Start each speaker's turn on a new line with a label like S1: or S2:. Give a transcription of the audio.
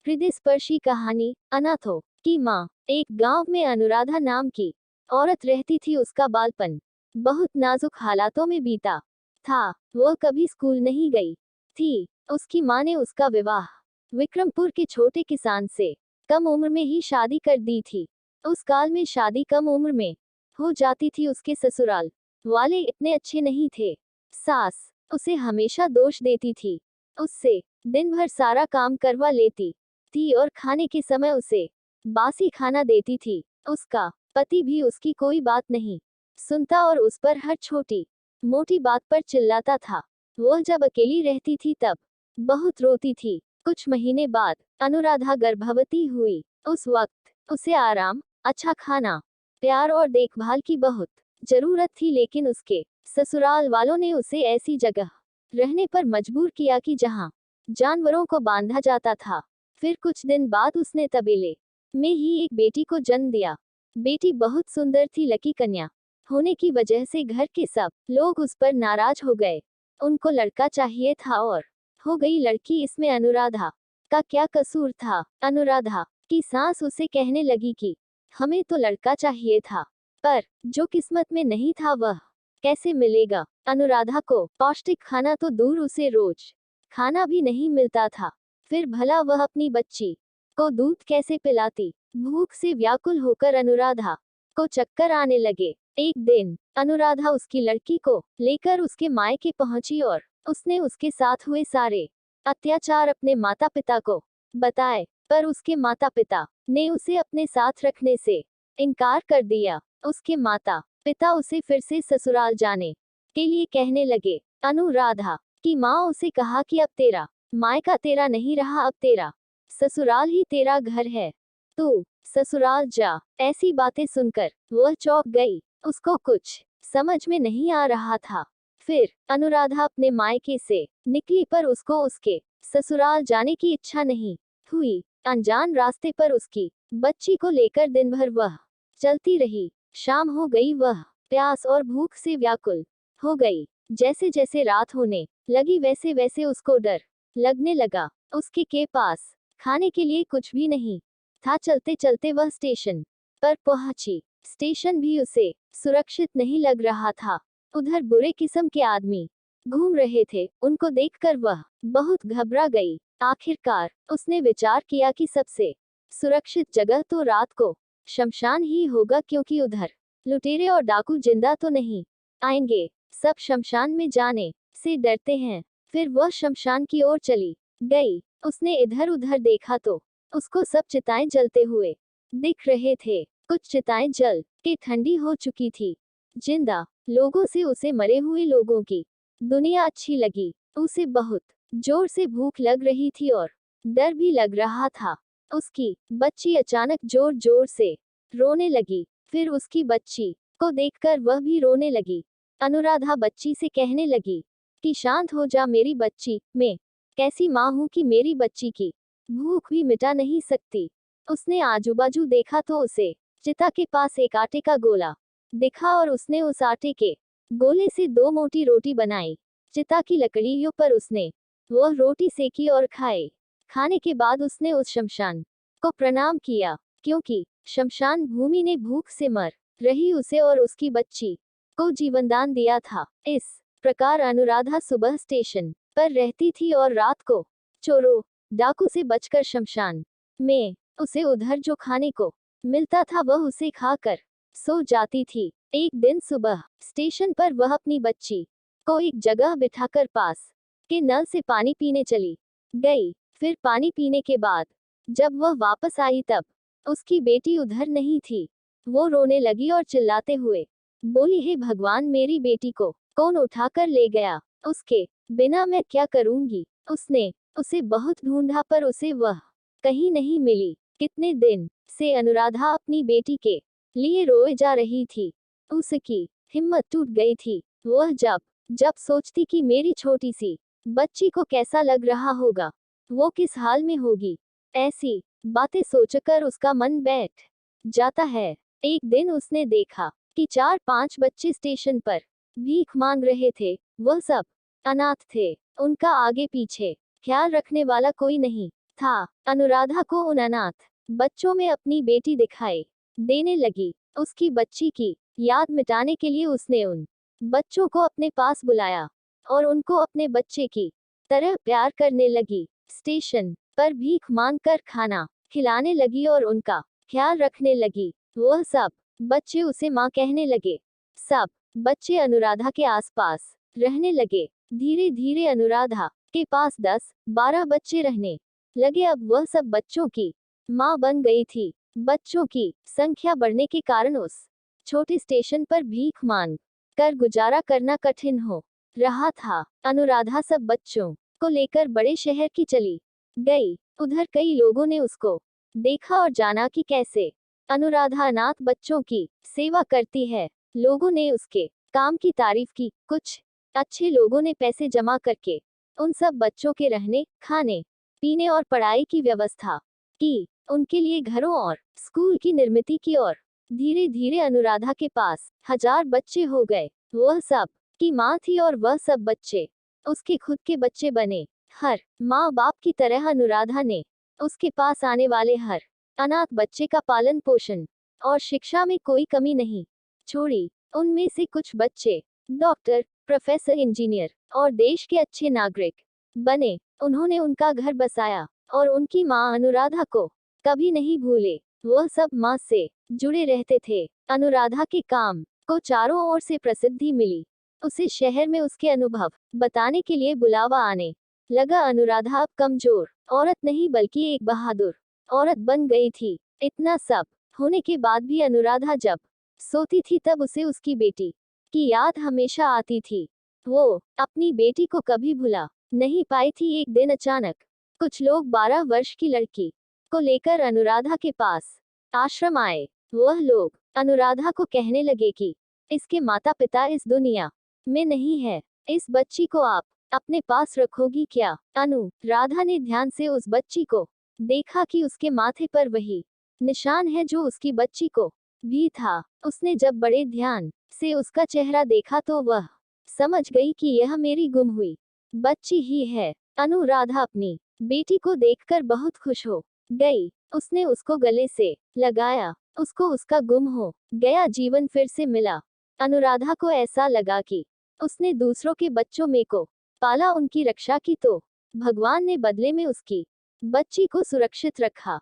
S1: हृदय स्पर्शी कहानी। अनाथों की माँ। एक गांव में अनुराधा नाम की औरत रहती थी। उसका बालपन बहुत नाजुक हालातों में बीता था। वह कभी स्कूल नहीं गई थी। उसकी माँ ने उसका विवाह विक्रमपुर के छोटे किसान से कम उम्र में ही शादी कर दी थी। उस काल में शादी कम उम्र में हो जाती थी। उसके ससुराल वाले इतने अच्छे नहीं थे। सास उसे हमेशा दोष देती थी। उससे दिन भर सारा काम करवा लेती थी और खाने के समय उसे बासी खाना देती थी। उसका पति भी उसकी कोई बात नहीं सुनता और उस पर हर छोटी मोटी बात पर चिल्लाता था। वह जब अकेली रहती थी तब बहुत रोती थी। कुछ महीने बाद अनुराधा गर्भवती हुई। उस वक्त उसे आराम, अच्छा खाना, प्यार और देखभाल की बहुत जरूरत थी। लेकिन उसके ससुराल वालों ने उसे ऐसी जगह रहने पर मजबूर किया कि जहां जानवरों को बांधा जाता था। फिर कुछ दिन बाद उसने तबेले में ही एक बेटी को जन्म दिया। बेटी बहुत सुंदर थी। लकी कन्या होने की वजह से घर के सब लोग उस पर नाराज हो गए। उनको लड़का चाहिए था और हो गई लड़की। इसमें अनुराधा का क्या कसूर था? अनुराधा की सास उसे कहने लगी कि हमें तो लड़का चाहिए था, पर जो किस्मत में नहीं था वह कैसे मिलेगा? अनुराधा को पौष्टिक खाना तो दूर, उसे रोज खाना भी नहीं मिलता था। फिर भला वह अपनी बच्ची को दूध कैसे पिलाती? भूख से व्याकुल होकर अनुराधा को चक्कर आने लगे। एक दिन अनुराधा उसकी लड़की को लेकर उसके मायके पहुंची और उसने उसके साथ हुए सारे अत्याचार अपने माता पिता को बताए। पर उसके माता पिता ने उसे अपने साथ रखने से इनकार कर दिया। उसके माता पिता उसे फिर से ससुराल जाने के लिए कहने लगे। अनुराधा की माँ उसे कहा कि अब तेरा मायका तेरा नहीं रहा, अब तेरा ससुराल ही तेरा घर है, तू ससुराल जा। ऐसी बातें सुनकर वह चौंक गई। उसको कुछ समझ में नहीं आ रहा था। फिर अनुराधा अपने मायके से निकली, पर उसको उसके ससुराल जाने की इच्छा नहीं हुई। अनजान रास्ते पर उसकी बच्ची को लेकर दिन भर वह चलती रही। शाम हो गई, वह प्यास और भूख से व्याकुल हो गई। जैसे जैसे रात होने लगी वैसे वैसे उसको डर लगने लगा। उसके के पास खाने के लिए कुछ भी नहीं था। चलते चलते वह स्टेशन पर पहुंची। स्टेशन भी उसे सुरक्षित नहीं लग रहा था। उधर बुरे किस्म के आदमी घूम रहे थे। उनको देखकर वह बहुत घबरा गई। आखिरकार उसने विचार किया कि सबसे सुरक्षित जगह तो रात को शमशान ही होगा, क्योंकि उधर लुटेरे और डाकू जिंदा तो नहीं आएंगे। सब शमशान में जाने से डरते हैं। फिर वह शमशान की ओर चली गई। उसने इधर उधर देखा तो उसको सब चिताएं जलते हुए दिख रहे थे। कुछ चिताएं जल के ठंडी हो चुकी थी। जिंदा लोगों से उसे मरे हुए लोगों की दुनिया अच्छी लगी। उसे बहुत जोर से भूख लग रही थी और डर भी लग रहा था। उसकी बच्ची अचानक जोर जोर से रोने लगी। फिर उसकी बच्ची को देखकर वह भी रोने लगी। अनुराधा बच्ची से कहने लगी कि शांत हो जा मेरी बच्ची, मैं कैसी माँ हूँ कि मेरी बच्ची की भूख भी मिटा नहीं सकती। उसने आजू बाजू देखा तो उसे चिता के पास एक आटे का गोला दिखा और उसने उस आटे के गोले से 2 मोटी रोटी बनाई। चिता की लकड़ियों पर उसने वह रोटी सेकी और खाए। खाने के बाद उसने उस शमशान को प्रणाम किया, क्योंकि शमशान भूमि ने भूख से मर रही उसे और उसकी बच्ची को जीवनदान दिया था। इस प्रकार अनुराधा सुबह स्टेशन पर रहती थी और रात को चोरों डाकू से बचकर शमशान में उसे उधर जो खाने को मिलता था वह उसे खाकर सो जाती थी। एक दिन सुबह स्टेशन पर वह अपनी बच्ची को एक जगह बिठाकर पास के नल से पानी पीने चली गई। फिर पानी पीने के बाद जब वह वापस आई तब उसकी बेटी उधर नहीं थी। वो रोने लगी और चिल्लाते हुए बोली, हे भगवान, मेरी बेटी को कौन उठाकर ले गया? उसके बिना मैं क्या करूंगी? उसने उसे बहुत ढूंढा पर उसे वह कहीं नहीं मिली। कितने दिन से अनुराधा अपनी बेटी के लिए रोए जा रही थी। उसकी हिम्मत टूट गई थी। वह जब जब सोचती कि मेरी छोटी सी बच्ची को कैसा लग रहा होगा, वो किस हाल में होगी, ऐसी बातें सोचकर उसका मन बैठ जाता है। एक दिन उसने देखा कि 4-5 बच्चे स्टेशन पर भीख मांग रहे थे। वह सब अनाथ थे। उनका आगे पीछे ख्याल रखने वाला कोई नहीं था। अनुराधा को उन अनाथ बच्चों में अपनी बेटी दिखाई देने लगी। उसकी बच्ची की याद मिटाने के लिए उसने उन बच्चों को अपने पास बुलाया और उनको अपने बच्चे की तरह प्यार करने लगी। स्टेशन पर भीख मांगकर खाना खिलाने लगी और उनका ख्याल रखने लगी। वह सब बच्चे उसे माँ कहने लगे। सब बच्चे अनुराधा के आसपास रहने लगे। धीरे धीरे अनुराधा के पास 10-12 बच्चे रहने लगे। अब वह सब बच्चों की माँ बन गई थी। बच्चों की संख्या बढ़ने के कारण उस छोटे स्टेशन पर भीख मांग कर गुजारा करना कठिन हो रहा था। अनुराधा सब बच्चों को लेकर बड़े शहर की चली गई। उधर कई लोगों ने उसको देखा और जाना कि कैसे अनुराधा अनाथ बच्चों की सेवा करती है। लोगों ने उसके काम की तारीफ की। कुछ अच्छे लोगों ने पैसे जमा करके उन सब बच्चों के रहने, खाने, पीने और पढ़ाई की व्यवस्था की। उनके लिए घरों और स्कूल की निर्मित की और धीरे धीरे अनुराधा के पास 1000 बच्चे हो गए। वह सब की माँ थी और वह सब बच्चे उसके खुद के बच्चे बने। हर माँ बाप की तरह अनुराधा ने उसके पास आने वाले हर अनाथ बच्चे का पालन पोषण और शिक्षा में कोई कमी नहीं छोड़ी। उनमें से कुछ बच्चे डॉक्टर, प्रोफेसर, इंजीनियर और देश के अच्छे नागरिक बने। उन्होंने उनका घर बसाया और उनकी माँ अनुराधा को कभी नहीं भूले। वह सब माँ से जुड़े रहते थे। अनुराधा के काम को चारों ओर से प्रसिद्धि मिली। उसे शहर में उसके अनुभव बताने के लिए बुलावा आने लगा। अनुराधा अब कमजोर औरत नहीं बल्कि एक बहादुर औरत बन गई थी। इतना सब होने के बाद भी अनुराधा जब सोती थी तब उसे उसकी बेटी की याद हमेशा आती थी। वो अपनी बेटी को कभी भुला नहीं पाई थी। एक दिन अचानक कुछ लोग 12 वर्ष की लड़की को लेकर अनुराधा के पास आश्रम आए। वह लोग अनुराधा को कहने लगे कि इसके माता पिता इस दुनिया में नहीं है। इस बच्ची को आप अपने पास रखोगी क्या? अनुराधा ने ध्यान से उस बच्ची को देखा कि उसके माथे पर वही निशान है जो उसकी बच्ची को भी था। उसने जब बड़े ध्यान से उसका चेहरा देखा तो वह समझ गई कि यह मेरी गुम हुई बच्ची ही है। अनुराधा अपनी बेटी को देखकर बहुत खुश हो गई। उसने उसको गले से लगाया। उसको उसका गुम हो गया जीवन फिर से मिला। अनुराधा को ऐसा लगा कि उसने दूसरों के बच्चों में को पाला, उनकी रक्षा की तो भगवान ने बदले में उसकी बच्ची को सुरक्षित रखा।